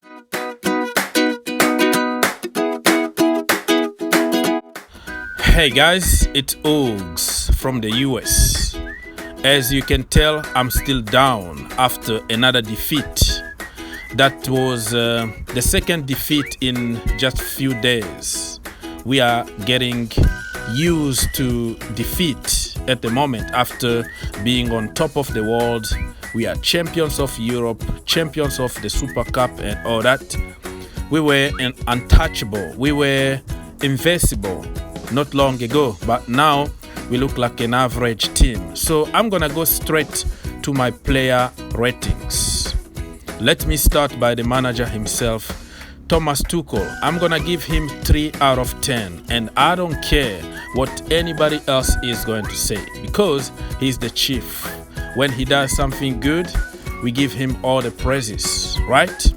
Hey guys, it's Ogs from the US. As you can tell, I'm still down after another defeat. That was the second defeat in just a few days. We are getting used to defeat at the moment after being on top of the world. We are champions of Europe, champions of the Super Cup and all that. We were untouchable. We were invincible not long ago, but now we look like an average team. So I'm gonna go straight to my player ratings. Let me start by the manager himself, Thomas Tuchel. I'm gonna give him 3 out of 10, and I don't care what anybody else is going to say because he's the chief. When he does something good, we give him all the praises, right?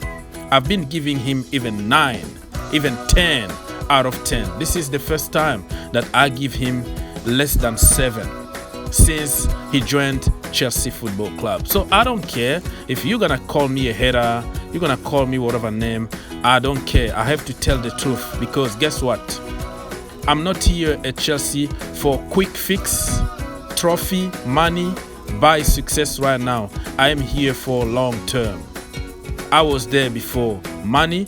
I've been giving him even 9, even 10 out of 10. This is the first time that I give him less than 7 since he joined Chelsea Football Club. So I don't care if you're gonna call me a hater, you're gonna call me whatever name, I don't care. I have to tell the truth because guess what? I'm not here at Chelsea for quick fix, trophy, money, buy success right now. I am here for long term. I was there before money.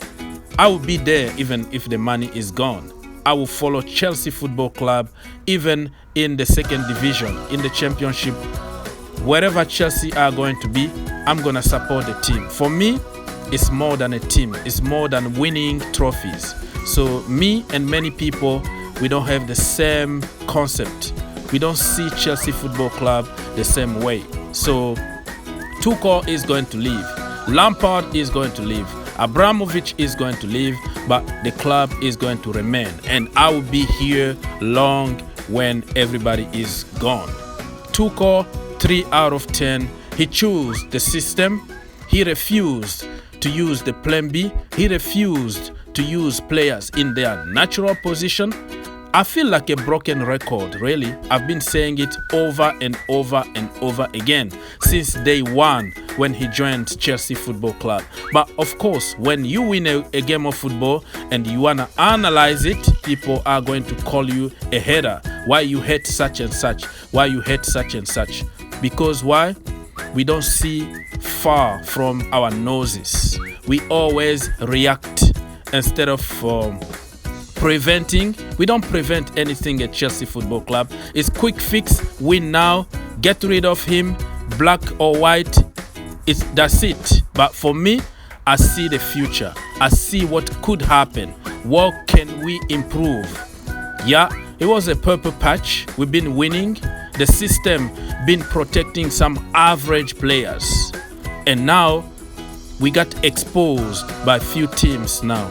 I will be there even if the money is gone. I will follow Chelsea Football Club even in the second division, in the championship. Wherever Chelsea are going to be, I'm going to support the team. For me, it's more than a team. It's more than winning trophies. So me and many people, we don't have the same concept. We don't see Chelsea Football Club the same way. So Tuchel is going to leave. Lampard is going to leave. Abramovic is going to leave, but the club is going to remain. And I will be here long when everybody is gone. Tuchel, 3 out of 10. He chose the system. He refused to use the plan B. He refused to use players in their natural position. I feel like a broken record, really. I've been saying it over and over and over again since day one when he joined Chelsea Football Club. But of course, when you win a game of football and you want to analyze it, people are going to call you a hater. Why you hate such and such? Why you hate such and such? Because why? We don't see far from our noses. We always react instead of preventing. We don't prevent anything at Chelsea Football Club. It's quick fix, win now, get rid of him, black or white. That's it. But for me, I see the future. I see what could happen. What can we improve? Yeah, it was a purple patch. We've been winning. The system been protecting some average players. And now we got exposed by few teams now.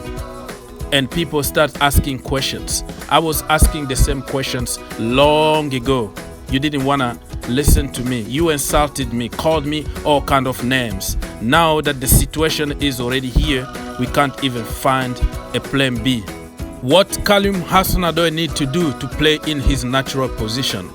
And people start asking questions. I was asking the same questions long ago. You didn't want to listen to me. You insulted me, called me all kind of names. Now that the situation is already here, we can't even find a plan B. What Callum Hudson-Odoi need to do to play in his natural position?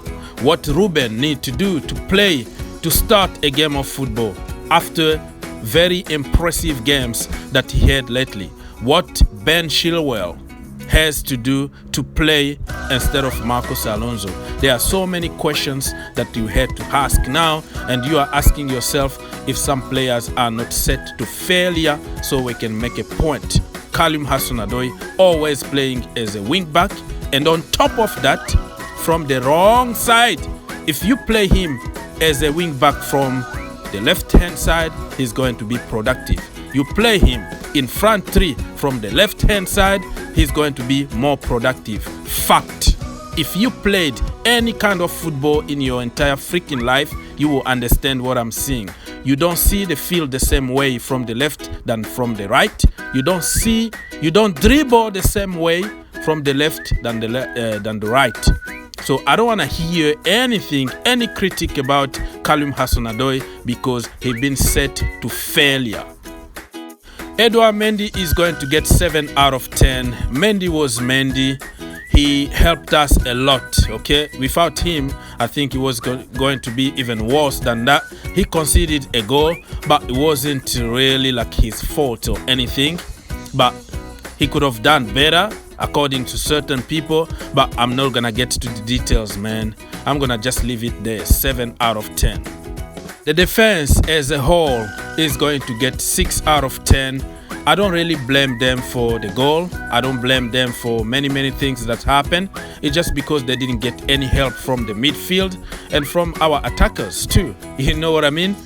What Ruben need to do to play, to start a game of football after very impressive games that he had lately? What Ben Chilwell has to do to play instead of Marcos Alonso? There are so many questions that you had to ask now, and you are asking yourself if some players are not set to failure so we can make a point. Callum Hudson-Odoi always playing as a wing back, and on top of that, from the wrong side, if you play him as a wing back from the left hand side, he's going to be productive. You play him in front three from the left hand side, he's going to be more productive. Fact. If you played any kind of football in your entire freaking life, you will understand what I'm saying. You don't see the field the same way from the left than from the right. You don't dribble the same way from the left than the right. So I don't want to hear anything, any critique about Callum Hudson-Odoi because he's been set to failure. Edouard Mendy is going to get 7 out of 10. Mendy was Mendy. He helped us a lot, okay? Without him, I think it was going to be even worse than that. He conceded a goal, but it wasn't really like his fault or anything. But he could have done better, according to certain people. But I'm not gonna get to the details, man. I'm gonna just leave it there, 7 out of 10. The defense as a whole is going to get 6 out of 10. I don't really blame them for the goal. I don't blame them for many things that happened. It's just because they didn't get any help from the midfield and from our attackers too. You know what I mean?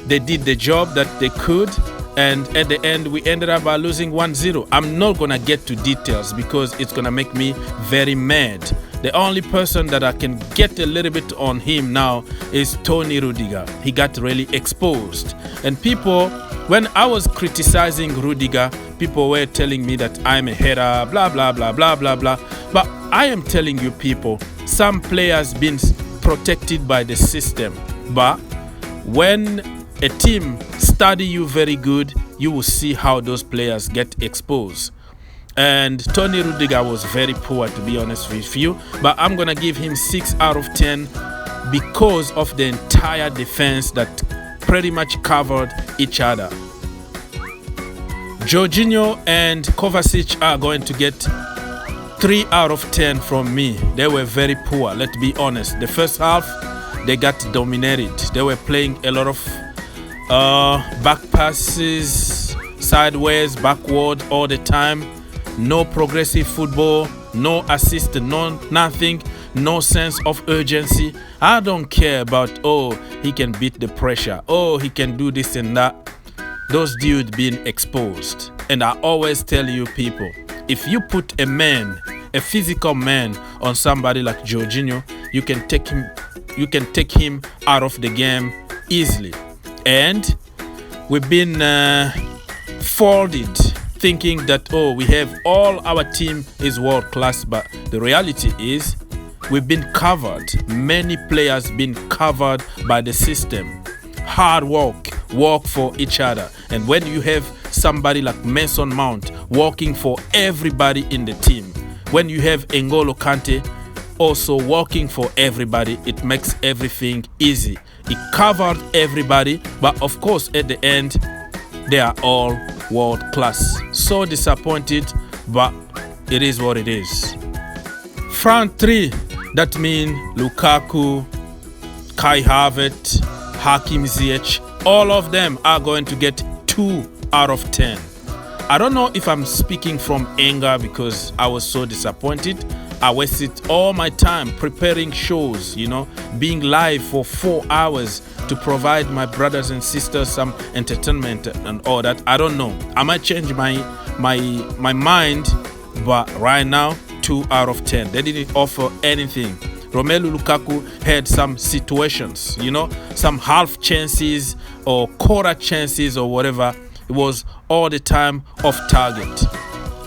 They did the job that they could, and at the end we ended up by losing 1-0. I'm not gonna get to details because it's gonna make me very mad. The only person that I can get a little bit on him now is Tony Rudiger. He got really exposed. And people, when I was criticizing Rudiger, people were telling me that I'm a hater, blah, blah, blah, blah, blah, blah. But I am telling you people, some players been protected by the system. But when a team study you very good, you will see how those players get exposed. And Tony Rudiger was very poor, to be honest with you. But I'm going to give him 6 out of 10 because of the entire defense that pretty much covered each other. Jorginho and Kovacic are going to get 3 out of 10 from me. They were very poor, let's be honest. The first half, they got dominated. They were playing a lot of back passes, sideways, backward all the time. No progressive football, no assist, nothing, no sense of urgency. I don't care about, oh, he can beat the pressure, oh, he can do this and that. Those dudes being exposed. And I always tell you people, if you put a man, a physical man on somebody like Jorginho, you can take him out of the game easily. And we've been folded, thinking that, oh, we have all our team is world class, but the reality is we've been covered. Many players been covered by the system. Hard work for each other. And when you have somebody like Mason Mount working for everybody in the team, when you have N'Golo Kante also working for everybody, it makes everything easy. It covered everybody, but of course at the end they are all world class. So disappointed, but it is what it is. Front three, that means Lukaku, Kai Havertz, Hakim Ziyech, all of them are going to get 2 out of 10. I don't know if I'm speaking from anger because I was so disappointed. I wasted all my time preparing shows, you know, being live for 4 hours to provide my brothers and sisters some entertainment and all that. I don't know. I might change my mind, but right now, 2 out of 10. They didn't offer anything. Romelu Lukaku had some situations, you know, some half chances or quarter chances or whatever. It was all the time off target.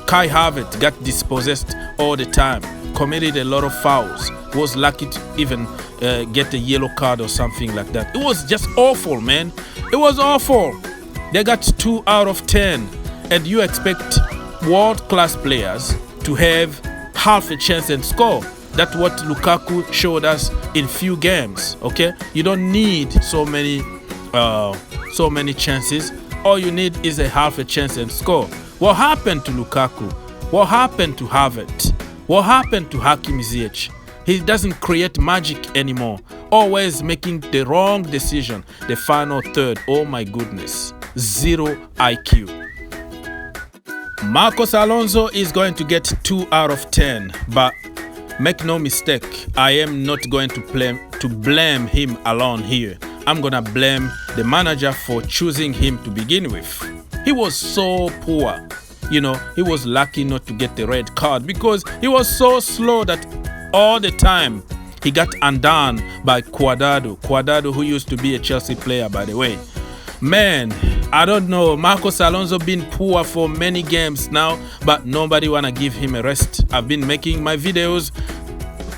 Kai Havertz got dispossessed all the time, committed a lot of fouls, was lucky to even get a yellow card or something like that. It was just awful, man. It was awful. They got 2 out of 10, and you expect world-class players to have half a chance and score. That's what Lukaku showed us in few games. Okay, you don't need so many chances. All you need is a half a chance and score. What happened to Lukaku? What happened to Havertz? What happened to Hakim Ziyech? He doesn't create magic anymore. Always making the wrong decision. The final third. Oh my goodness. 0 IQ. Marcos Alonso is going to get 2 out of 10. But make no mistake, I am not going to blame him alone here. I'm gonna blame the manager for choosing him to begin with. He was so poor. You know, he was lucky not to get the red card because he was so slow that all the time he got undone by Cuadrado, who used to be a Chelsea player, by the way. Man, I don't know. Marcos Alonso been poor for many games now, but nobody wanna give him a rest. I've been making my videos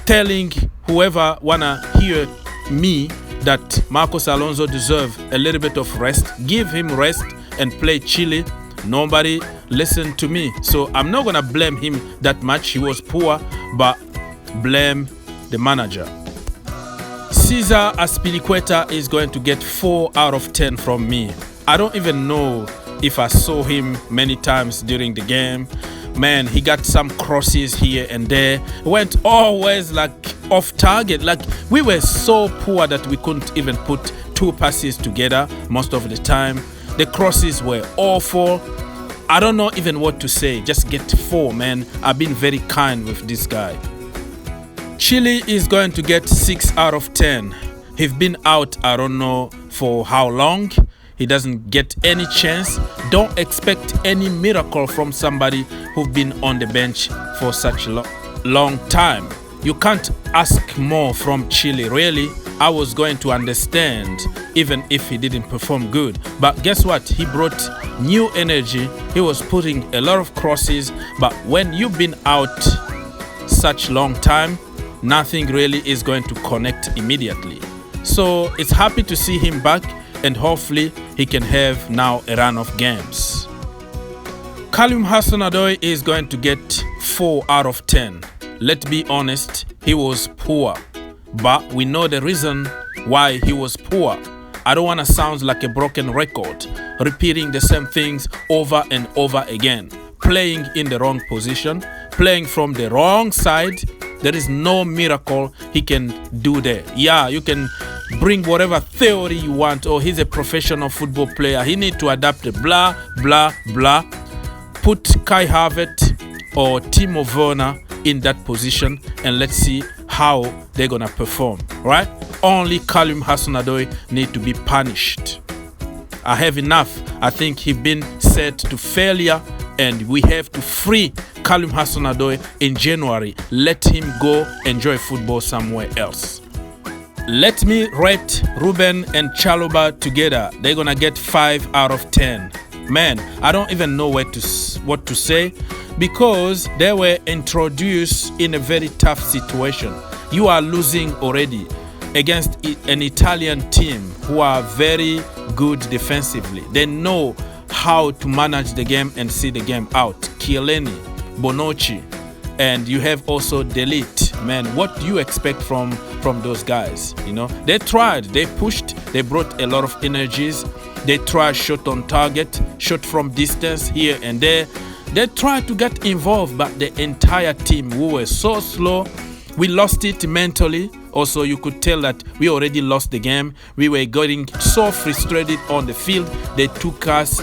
telling whoever wanna hear me that Marcos Alonso deserves a little bit of rest. Give him rest and play Chile. Nobody listen to me. So I'm not gonna blame him that much. He was poor, but blame the manager. Cesar Azpilicueta is going to get 4 out of 10 from me. I don't even know if I saw him many times during the game. Man, he got some crosses here and there. Went always like off target. Like we were so poor that we couldn't even put 2 passes together most of the time. The crosses were awful. I don't know even what to say. Just get 4, man. I've been very kind with this guy. Chile is going to get 6 out of 10. He's been out, I don't know for how long. He doesn't get any chance. Don't expect any miracle from somebody who's been on the bench for such a long time. You can't ask more from Chile, really. I was going to understand even if he didn't perform good. But guess what? He brought new energy. He was putting a lot of crosses. But when you've been out such long time, nothing really is going to connect immediately. So it's happy to see him back, and hopefully he can have now a run of games. Karim Hudson-Odoi is going to get 4 out of 10. Let's be honest, he was poor, but we know the reason why he was poor. I don't want to sound like a broken record, repeating the same things over and over again. Playing in the wrong position, playing from the wrong side. There is no miracle he can do there. Yeah, you can bring whatever theory you want. Oh, he's a professional football player. He need to adapt the blah, blah, blah. Put Kai Havertz or Timo Werner in that position and let's see how they're going to perform, right? Only Karim Hudson-Odoi need to be punished. I have enough. I think he's been set to failure and we have to free Karim Hudson-Odoi in January. Let him go enjoy football somewhere else. Let me rate Ruben and Chalobah together. They're gonna get 5 out of 10. Man, I don't even know what to say because they were introduced in a very tough situation. You are losing already against an Italian team who are very good defensively. They know how to manage the game and see the game out. Chiellini, Bonucci, and you have also Delete. Man, what do you expect from those guys? You know, they tried, they pushed, they brought a lot of energies. They tried shot on target, shot from distance here and there. They tried to get involved, but the entire team, we were so slow. We lost it mentally. Also, you could tell that we already lost the game. We were getting so frustrated on the field. They took us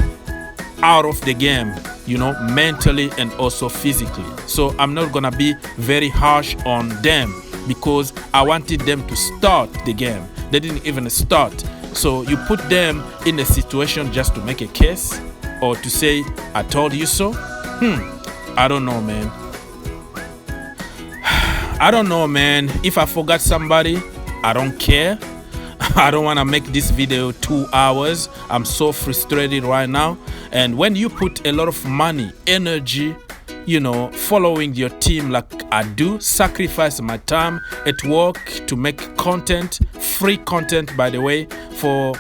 out of the game, you know, mentally and also physically. So I'm not gonna be very harsh on them because I wanted them to start the game. They didn't even start. So you put them in a situation just to make a case or to say, I told you so? I don't know, man. I don't know, man. If I forgot somebody, I don't care. I don't want to make this video 2 hours. I'm so frustrated right now. And when you put a lot of money, energy, you know, following your team like I do, sacrifice my time at work to make content, free content, by the way, for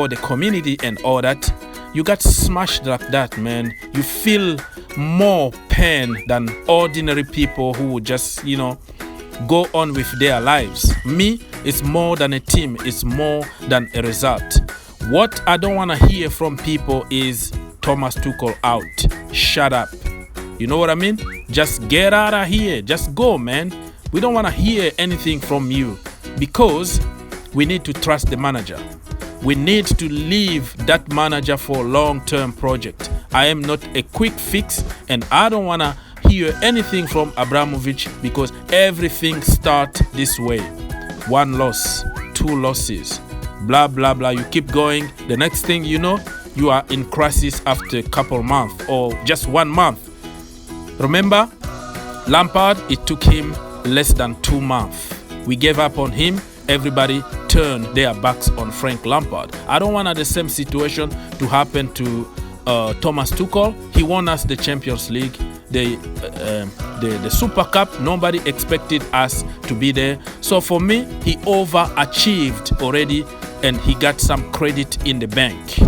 the community and all that, you got smashed like that, man. You feel more pain than ordinary people who would just, you know, go on with their lives. Me, it's more than a team. It's more than a result. What I don't want to hear from people is Thomas Tuchel out. Shut up. You know what I mean? Just get out of here. Just go, man. We don't want to hear anything from you because we need to trust the manager. We need to leave that manager for a long-term project. I am not a quick fix and I don't want to hear anything from Abramovic because everything starts this way. 1 loss, 2 losses, blah, blah, blah. You keep going. The next thing you know, you are in crisis after a couple months or just 1 month. Remember, Lampard, it took him less than 2 months. We gave up on him. Everybody turned their backs on Frank Lampard. I don't want the same situation to happen to Thomas Tuchel. He won us the Champions League, the Super Cup. Nobody expected us to be there. So for me, he overachieved already and he got some credit in the bank.